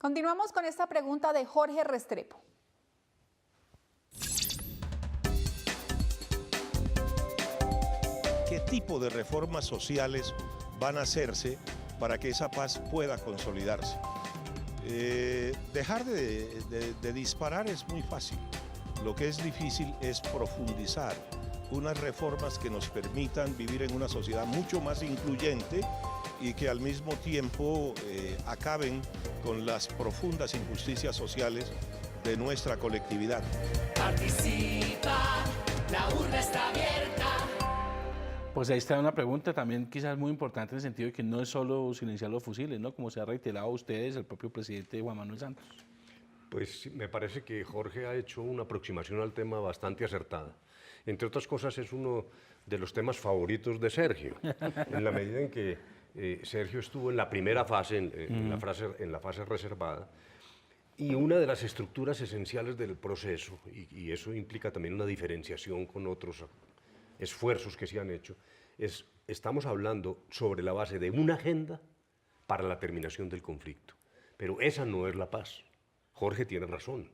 Continuamos con esta pregunta de Jorge Restrepo. ¿Qué tipo de reformas sociales van a hacerse para que esa paz pueda consolidarse? Dejar de disparar es muy fácil. Lo que es difícil es profundizar unas reformas que nos permitan vivir en una sociedad mucho más incluyente y que al mismo tiempo acaben con las profundas injusticias sociales de nuestra colectividad. Participa, la urna está abierta. Pues ahí está una pregunta también quizás muy importante en el sentido de que no es solo silenciar los fusiles, ¿no? Como se ha reiterado a ustedes, el propio presidente Juan Manuel Santos. Pues me parece que Jorge ha hecho una aproximación al tema bastante acertada. Entre otras cosas, es uno de los temas favoritos de Sergio, en la medida en que Sergio estuvo en la primera fase, en la fase reservada, y una de las estructuras esenciales del proceso, y eso implica también una diferenciación con otros esfuerzos que se han hecho, estamos hablando sobre la base de una agenda para la terminación del conflicto. Pero esa no es la paz. Jorge tiene razón.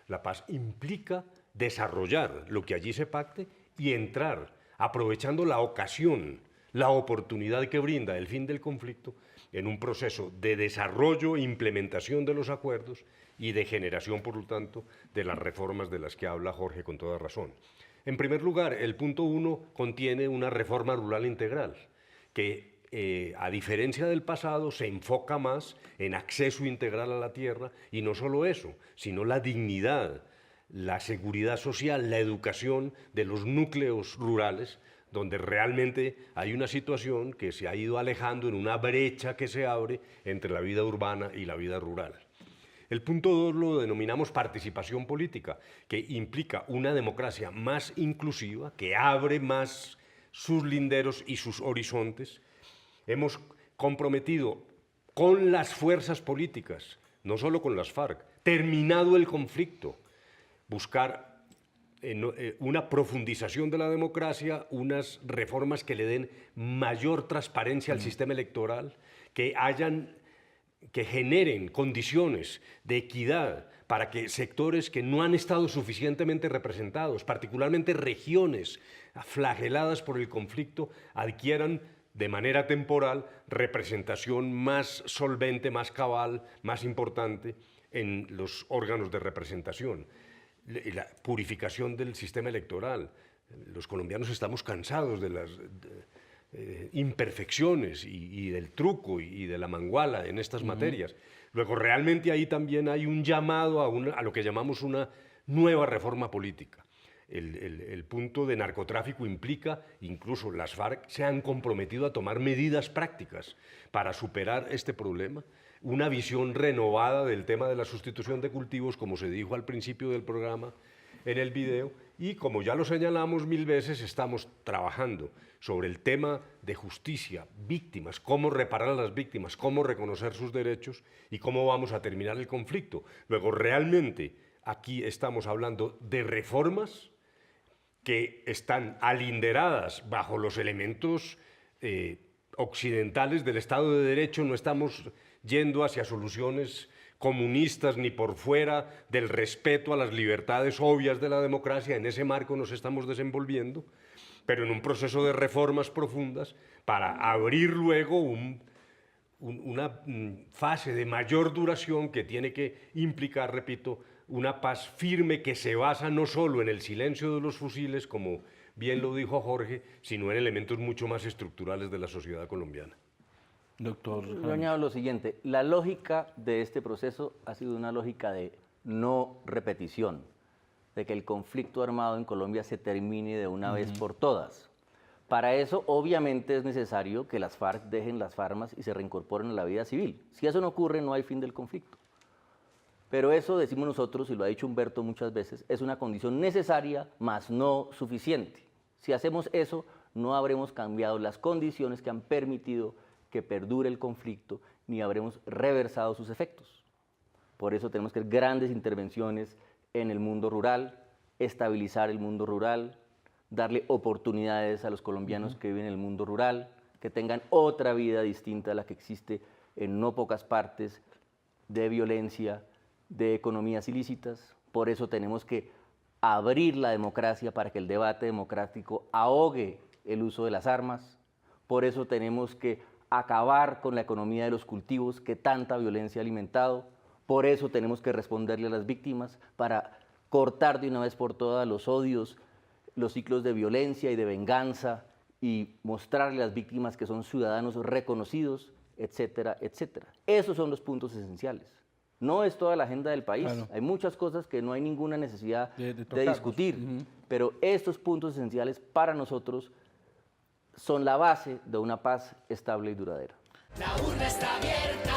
La paz implica desarrollar lo que allí se pacte y entrar, aprovechando la ocasión, la oportunidad que brinda el fin del conflicto, en un proceso de desarrollo e implementación de los acuerdos y de generación, por lo tanto, de las reformas de las que habla Jorge con toda razón. En primer lugar, el punto 1 contiene una reforma rural integral, que a diferencia del pasado se enfoca más en acceso integral a la tierra, y no solo eso, sino la dignidad, la seguridad social, la educación de los núcleos rurales, donde realmente hay una situación que se ha ido alejando en una brecha que se abre entre la vida urbana y la vida rural. El punto 2 lo denominamos participación política, que implica una democracia más inclusiva, que abre más sus linderos y sus horizontes. Hemos comprometido con las fuerzas políticas, no solo con las FARC, terminado el conflicto, buscar una profundización de la democracia, unas reformas que le den mayor transparencia al sistema electoral, que generen condiciones de equidad para que sectores que no han estado suficientemente representados, particularmente regiones flageladas por el conflicto, adquieran de manera temporal representación más solvente, más cabal, más importante en los órganos de representación. La purificación del sistema electoral. Los colombianos estamos cansados de las imperfecciones y del truco y de la manguala en estas materias. Luego, realmente ahí también hay un llamado a lo que llamamos una nueva reforma política. El punto de narcotráfico implica, incluso las FARC se han comprometido a tomar medidas prácticas para superar este problema, una visión renovada del tema de la sustitución de cultivos, como se dijo al principio del programa en el video, y como ya lo señalamos 1000 veces, estamos trabajando sobre el tema de justicia, víctimas, cómo reparar a las víctimas, cómo reconocer sus derechos y cómo vamos a terminar el conflicto. Luego, realmente, aquí estamos hablando de reformas que están alinderadas bajo los elementos occidentales del Estado de Derecho. No estamos yendo hacia soluciones comunistas ni por fuera del respeto a las libertades obvias de la democracia. En ese marco nos estamos desenvolviendo, pero en un proceso de reformas profundas para abrir luego una fase de mayor duración que tiene que implicar, repito, una paz firme que se basa no solo en el silencio de los fusiles, como bien lo dijo Jorge, sino en elementos mucho más estructurales de la sociedad colombiana. Doctor. Yo añado lo siguiente, la lógica de este proceso ha sido una lógica de no repetición, de que el conflicto armado en Colombia se termine de una vez por todas. Para eso, obviamente, es necesario que las FARC dejen las armas y se reincorporen a la vida civil. Si eso no ocurre, no hay fin del conflicto. Pero eso, decimos nosotros, y lo ha dicho Humberto muchas veces, es una condición necesaria, mas no suficiente. Si hacemos eso, no habremos cambiado las condiciones que han permitido que perdure el conflicto, ni habremos reversado sus efectos. Por eso tenemos que hacer grandes intervenciones en el mundo rural, estabilizar el mundo rural, darle oportunidades a los colombianos que viven en el mundo rural, que tengan otra vida distinta a la que existe en no pocas partes de violencia, de economías ilícitas. Por eso tenemos que abrir la democracia para que el debate democrático ahogue el uso de las armas. Por eso tenemos que acabar con la economía de los cultivos que tanta violencia ha alimentado. Por eso tenemos que responderle a las víctimas para cortar de una vez por todas los odios, los ciclos de violencia y de venganza y mostrarle a las víctimas que son ciudadanos reconocidos, etcétera, etcétera. Esos son los puntos esenciales. No es toda la agenda del país. Claro. Hay muchas cosas que no hay ninguna necesidad De de tocarlos. discutir, pero estos puntos esenciales para nosotros son la base de una paz estable y duradera. La urna está abierta.